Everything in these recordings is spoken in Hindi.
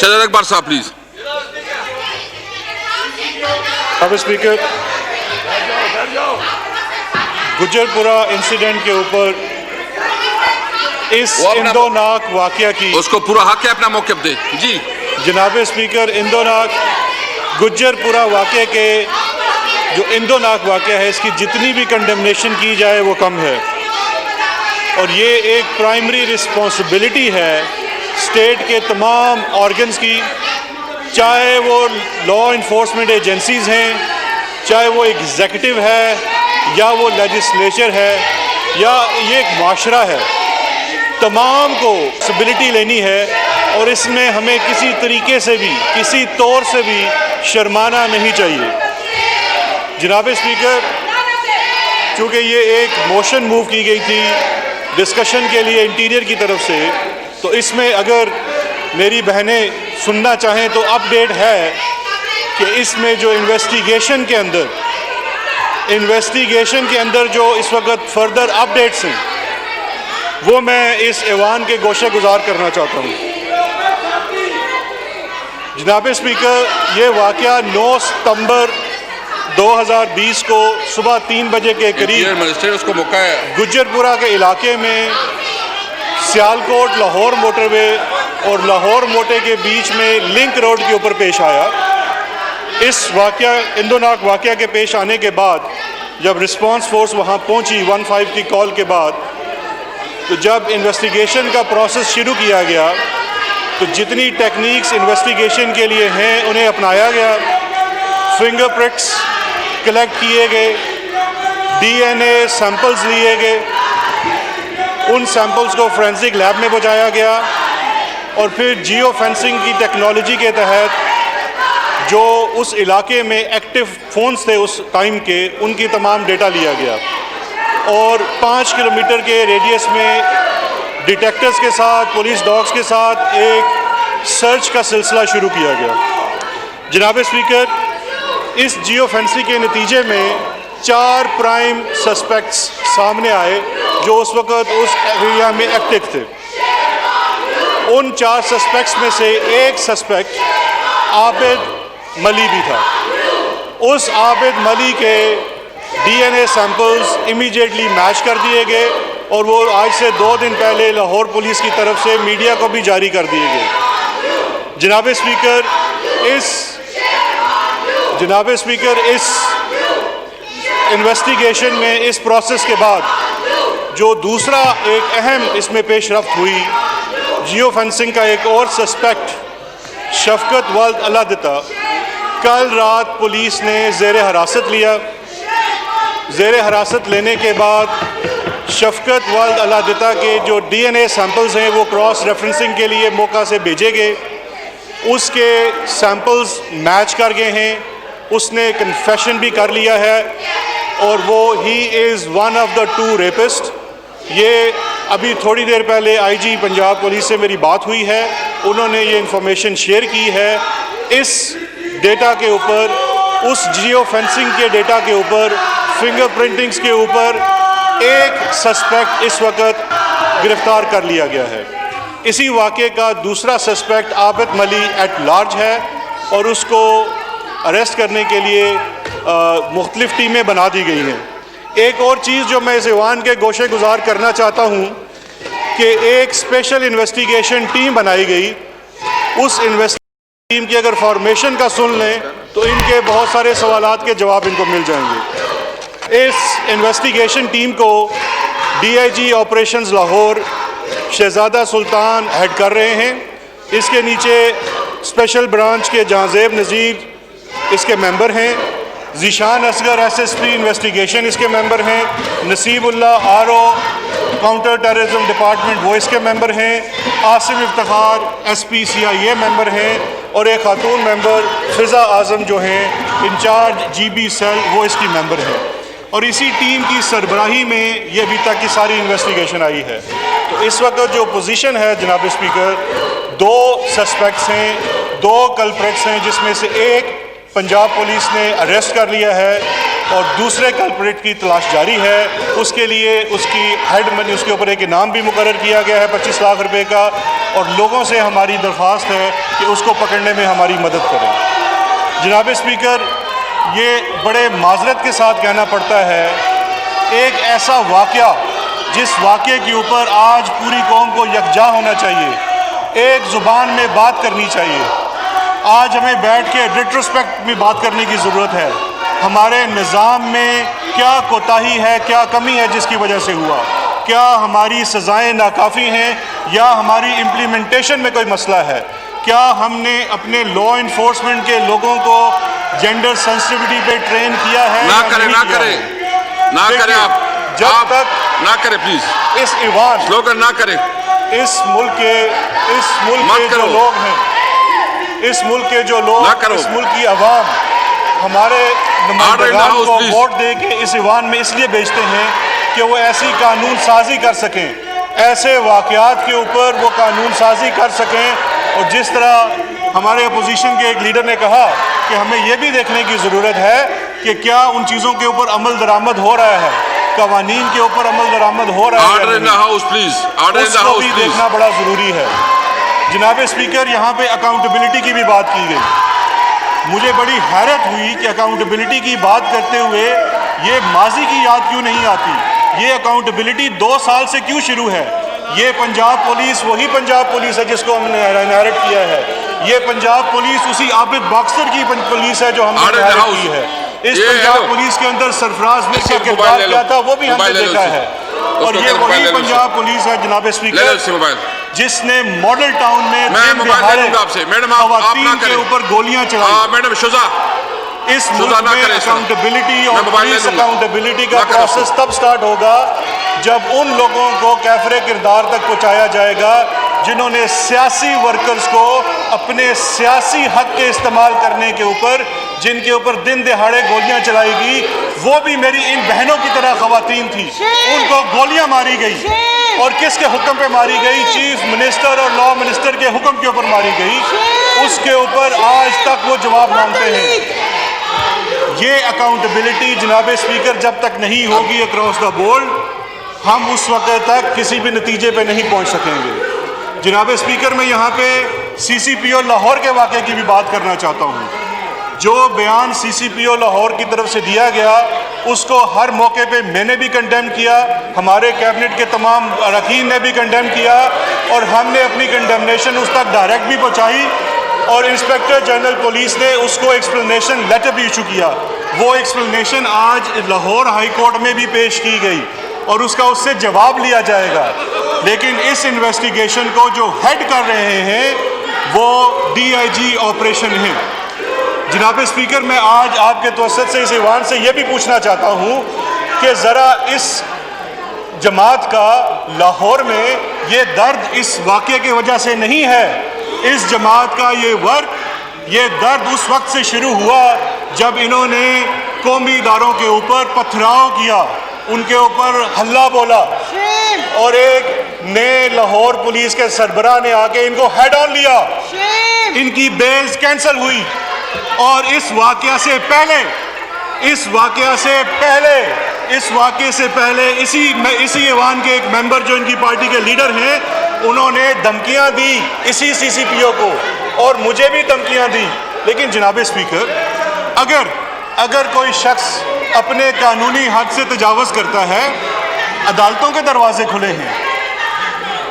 शहजाद अकबर साहब प्लीज। अब स्पीकर, गुज्जरपुरा इंसिडेंट के ऊपर इस इंदोनाक वाकया की उसको पूरा हक है अपना मौक़िफ़ दे जी। जनाब स्पीकर, इंदोनाक गुज्जरपुरा वाकये के जो इंदोनाक वाकया है, इसकी जितनी भी कंडेमनेशन की जाए वो कम है। और ये एक प्राइमरी रिस्पॉन्सिबिलिटी है स्टेट के तमाम ऑर्गन्स की, चाहे वो लॉ इन्फोर्समेंट एजेंसीज़ हैं, चाहे वो एग्जीक्यूटिव है या वो लेजिस्लेचर है या ये एक माशरा है, तमाम को रिस्पॉन्सिबिलिटी लेनी है। और इसमें हमें किसी तरीके से भी, किसी तौर से भी शर्माना नहीं चाहिए। जनाब स्पीकर, चूँकि ये एक मोशन मूव की गई थी डिस्कशन के लिए इंटीरियर की तरफ से, तो इसमें अगर मेरी बहनें सुनना चाहें तो अपडेट है कि इसमें जो इन्वेस्टिगेशन के अंदर जो इस वक्त फर्दर अपडेट्स हैं वो मैं इस ऐवान के गोशे गुजार करना चाहता हूँ। जनाब स्पीकर, ये वाक़या 9 सितंबर 2020 को सुबह 3 बजे के करीब उसको मौका है गुज्जरपुरा के इलाके में सियालकोट लाहौर मोटरवे और लाहौर मोटे के बीच में लिंक रोड के ऊपर पेश आया। इस वाक़या, इंदोनाक वाक़या के पेश आने के बाद जब रिस्पांस फोर्स वहाँ पहुँची 15 की कॉल के बाद, तो जब इन्वेस्टिगेशन का प्रोसेस शुरू किया गया तो जितनी टेक्निक्स इन्वेस्टिगेशन के लिए हैं उन्हें अपनाया गया। फिंगरप्रिंट्स कलेक्ट किए गए, डीएनए सैंपल्स लिए गए, उन सैंपल्स को फोरेंसिक लैब में पहुंचाया गया और फिर जियो फेंसिंग की टेक्नोलॉजी के तहत जो उस इलाके में एक्टिव फ़ोन्स थे उस टाइम के, उनकी तमाम डेटा लिया गया और 5 किलोमीटर के रेडियस में डिटेक्टर्स के साथ, पुलिस डॉग्स के साथ एक सर्च का सिलसिला शुरू किया गया। जनाब स्पीकर, इस जियो फेंसिंग के नतीजे में 4 प्राइम सस्पेक्ट्स सामने आए जो उस वक़्त उस एरिया में एक्टिव थे। उन 4 सस्पेक्ट्स में से एक सस्पेक्ट आबिद मली भी था। उस आबिद मली के डीएनए सैंपल्स इमीडिएटली मैच कर दिए गए और वो आज से 2 दिन पहले लाहौर पुलिस की तरफ से मीडिया को भी जारी कर दिए गए। जनाब स्पीकर, इस इन्वेस्टिगेशन में, इस प्रोसेस के बाद जो दूसरा एक अहम इसमें पेशरफ्त हुई, जियो फेंसिंग का एक और सस्पेक्ट शफकत वल्द अलादिता कल रात पुलिस ने ज़ेर हिरासत लिया। ज़ेर हिरासत लेने के बाद शफकत वल्द अलादिता के जो डीएनए सैंपल्स हैं वो क्रॉस रेफरेंसिंग के लिए मौका से भेजे गए। उसके सैंपल्स मैच कर गए हैं, उसने कन्फेशन भी कर लिया है और वो he is one of the 2 rapist. ये अभी थोड़ी देर पहले आईजी पंजाब पुलिस से मेरी बात हुई है, उन्होंने ये इंफॉर्मेशन शेयर की है। इस डेटा के ऊपर, उस जियो फेंसिंग के डेटा के ऊपर, फिंगरप्रिंटिंग्स के ऊपर एक सस्पेक्ट इस वक्त गिरफ्तार कर लिया गया है। इसी वाक़े का दूसरा सस्पेक्ट आबिद मली एट लार्ज है और उसको अरेस्ट करने के लिए मुख्तलिफ टीमें बना दी गई हैं। एक और चीज़ जो मैं इस ऐवान के गोशे गुजार करना चाहता हूँ कि एक स्पेशल इन्वेस्टिगेशन टीम बनाई गई। उस इन्वेस्टिगेशन टीम की अगर फॉर्मेशन का सुन लें तो इनके बहुत सारे सवालात के जवाब इनको मिल जाएंगे। इस इन्वेस्टिगेशन टीम को डीआईजी ऑपरेशंस लाहौर शहजादा सुल्तान हेड कर रहे हैं। इसके नीचे स्पेशल ब्रांच के जहांजेब नज़ीर इसके मेंबर हैं, ज़ीशान असगर एसएसपी इन्वेस्टिगेशन इसके मेंबर हैं, Nasibullah RO counter terrorism department वो इसके मेंबर हैं, Asim Iftikhar SP CIA member हैं और एक खातून मेंबर फ़िज़ा आज़म जो हैं इंचार्ज GB सेल वो इसकी मेंबर हैं। और इसी टीम की सरबराही में ये अभी तक की सारी इन्वेस्टिगेशन आई है। तो इस वक्त जो पोजीशन है जनाब स्पीकर, 2 सस्पेक्ट्स हैं, 2 कल्प्रेट्स हैं, जिसमें से एक पंजाब पुलिस ने अरेस्ट कर लिया है और दूसरे कल्प्रिट की तलाश जारी है। उसके लिए उसकी हेड मनी, उसके ऊपर एक इनाम भी मुकर्रर किया गया है 25 लाख रुपए का, और लोगों से हमारी दरख्वास्त है कि उसको पकड़ने में हमारी मदद करें। जनाब स्पीकर, ये बड़े माजरत के साथ कहना पड़ता है, एक ऐसा वाक़या जिस वाक़े के ऊपर आज पूरी कौम को यकजा होना चाहिए, एक ज़ुबान में बात करनी चाहिए। आज हमें बैठ के रिट्रोस्पेक्ट में बात करने की ज़रूरत है। हमारे निज़ाम में क्या कोताही है, क्या कमी है जिसकी वजह से हुआ, क्या हमारी सज़ाएँ नाकाफ़ी हैं या हमारी इम्प्लीमेंटेशन में कोई मसला है, क्या हमने अपने लॉ इन्फोर्समेंट के लोगों को जेंडर सेंसिटिविटी पे ट्रेन किया है? ना करें, ना करें, ना करें। आप जब तक ना करें प्लीज, इस ईवान स्लोगन ना करें। इस मुल्क के जो लोग हैं, इस मुल्क के जो लोग, इस मुल्क की आवाम हमारे नुमाइंदगान को वोट दे के इस ईवान में इसलिए भेजते हैं कि वो ऐसी कानून साजी कर सकें, ऐसे वाक़यात के ऊपर वो कानून साजी कर सकें। और जिस तरह हमारे अपोजिशन के एक लीडर ने कहा कि हमें ये भी देखने की ज़रूरत है कि क्या उन चीज़ों के ऊपर अमल दरामद हो रहा है, कवानीन के ऊपर अमल दरामद हो रहा है, order in the house please, order in the उसको हाउस भी प्लीज। देखना बड़ा ज़रूरी है। जनाब स्पीकर, यहाँ पे अकाउंटेबिलिटी की भी बात की गई। मुझे बड़ी हैरत हुई कि अकाउंटेबिलिटी की बात करते हुए ये माजी की याद क्यों नहीं आती। ये अकाउंटेबिलिटी 2 साल से क्यों शुरू है? ये पंजाब पुलिस वही पंजाब पुलिस है जिसको हमने इनहेरिट किया है। ये पंजाब पुलिस उसी आबिद बॉक्सर की पुलिस है जो हमने इनहेरिट की है। इस पंजाब पुलिस के अंदर सरफराज मिर्च का किरदार क्या था वो भी हमने देखा है। और ये वही पंजाब पुलिस है जनाब स्पीकर जिसने मॉडल टाउन में खवातीन के ऊपर गोलियां चलाई। मैडम शुजा, इस मुल्क में अकाउंटेबिलिटी और पुलिस अकाउंटेबिलिटी का प्रोसेस तब स्टार्ट होगा जब उन लोगों को कैफरे किरदार तक पहुंचाया जाएगा जिन्होंने सियासी वर्कर्स को अपने सियासी हक के इस्तेमाल करने के ऊपर, जिनके ऊपर दिन दहाड़े गोलियां चलाएगी, वो भी मेरी इन बहनों की तरह खवातीन थी, उनको गोलियां मारी गई। और किसके हुक्म पे मारी गई? चीफ मिनिस्टर और लॉ मिनिस्टर के हुक्म के ऊपर मारी गई। उसके ऊपर आज तक वो जवाब मांगते हैं। ये अकाउंटेबिलिटी जनाब स्पीकर जब तक नहीं होगी अक्रॉस द बोर्ड, हम उस वक्त तक किसी भी नतीजे पे नहीं पहुंच सकेंगे। जनाब स्पीकर, मैं यहाँ पे CCPO लाहौर के वाक़े की भी बात करना चाहता हूँ। जो बयान CCPO लाहौर की तरफ से दिया गया उसको हर मौके पे मैंने भी कंडेम किया, हमारे कैबिनेट के तमाम अरकान ने भी कंडेम किया, और हमने अपनी कंडेमनेशन उस तक डायरेक्ट भी पहुँचाई, और इंस्पेक्टर जनरल पुलिस ने उसको एक्सप्लेनेशन लेटर भी इशू किया। वो एक्सप्लेनेशन आज लाहौर हाई कोर्ट में भी पेश की गई और उसका उससे जवाब लिया जाएगा। लेकिन इस इन्वेस्टिगेशन को जो हेड कर रहे हैं वो DIG ऑपरेशन है। जनाब स्पीकर, मैं आज आपके तवज्जुह से इस ईवान से ये भी पूछना चाहता हूँ कि ज़रा इस जमात का लाहौर में ये दर्द इस वाक़े की वजह से नहीं है। इस जमात का ये दर्द उस वक्त से शुरू हुआ जब इन्होंने कौमी इदारों के ऊपर पथराव किया, उनके ऊपर हल्ला बोला, और एक नए लाहौर पुलिस के सरबराह ने आके इनको हेड ऑन लिया। इनकी बेल्स कैंसिल हुई। और इस वाक़या से पहले इसी ईवान के एक मेंबर जो इनकी पार्टी के लीडर हैं, उन्होंने धमकियां दी इसी CCPO को, और मुझे भी धमकियां दी। लेकिन जनाब स्पीकर, अगर कोई शख्स अपने कानूनी हद से तजावज़ करता है, अदालतों के दरवाजे खुले हैं।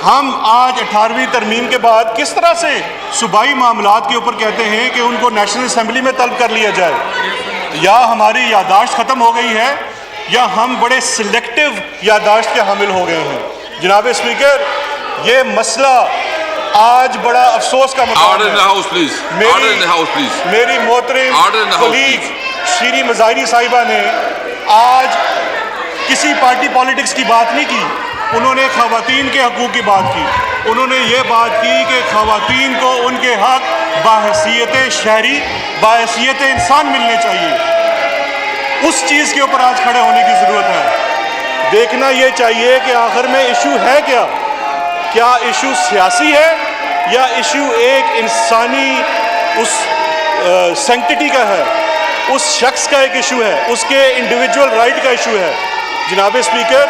हम आज 18वीं तरमीम के बाद किस तरह से सूबाई मामलात के ऊपर कहते हैं कि उनको नेशनल असम्बली में तलब कर लिया जाए? या हमारी यादाश्त ख़त्म हो गई है या हम बड़े सिलेक्टिव यादाश्त के हामिल हो गए हैं। जनाब स्पीकर, ये मसला आज बड़ा अफसोस का मसला है। मेरी मोहतरम कलीग श्री मज़ाहिरी साहिबा ने आज किसी पार्टी पॉलिटिक्स की बात नहीं की, उन्होंने ख़वातीन के हकूक़ की बात की। उन्होंने ये बात की कि ख़वातीन को उनके हक बाहैसियत शहरी, बाहैसियत इंसान मिलने चाहिए। उस चीज़ के ऊपर आज खड़े होने की ज़रूरत है। देखना ये चाहिए कि आखिर में इशू है क्या इशू सियासी है या इशू एक इंसानी उस सेंक्टिटी का है। उस शख्स का एक इशू है, उसके इंडिविजुअल राइट का इशू है। जनाब स्पीकर,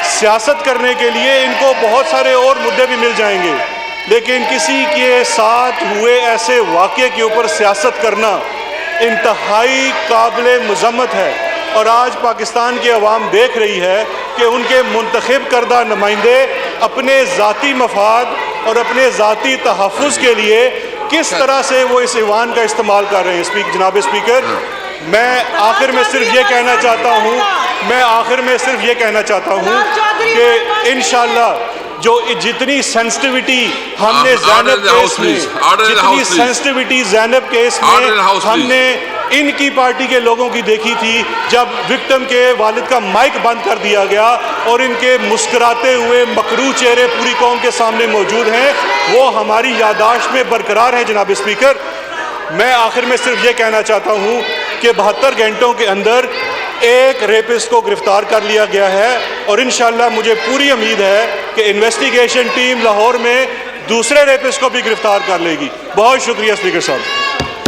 सियासत करने के लिए इनको बहुत सारे और मुद्दे भी मिल जाएंगे, लेकिन किसी के साथ हुए ऐसे वाक़े के ऊपर सियासत करना इंतहाई काबिल मज़म्मत है। और आज पाकिस्तान की अवाम देख रही है कि उनके मुंतखब करदा नुमाइंदे अपने ज़ाती मफाद और अपने ज़ाती तहफ़्फ़ुज़ के लिए किस तरह से वो इस ईवान का इस्तेमाल कर रहे हैं। जनाब स्पीकर, मैं आखिर में सिर्फ ये कहना चाहता हूँ कि इंशाअल्लाह जो जितनी सेंसिटिविटी हमने ज़ैनब केस में, जितनी सेंसिटिविटी ज़ैनब केस में हमने इनकी पार्टी के लोगों की देखी थी, जब विक्टिम के वालिद का माइक बंद कर दिया गया और इनके मुस्कुराते हुए मकरू चेहरे पूरी कौम के सामने मौजूद हैं, वो हमारी यादाश्त में बरकरार है। जनाब स्पीकर, मैं आखिर में सिर्फ ये कहना चाहता हूँ कि 72 घंटों के अंदर एक रेपिस्ट को गिरफ्तार कर लिया गया है और इंशाअल्लाह मुझे पूरी उम्मीद है कि इन्वेस्टिगेशन टीम लाहौर में दूसरे रेपिस्ट को भी गिरफ्तार कर लेगी। बहुत शुक्रिया स्पीकर साहब।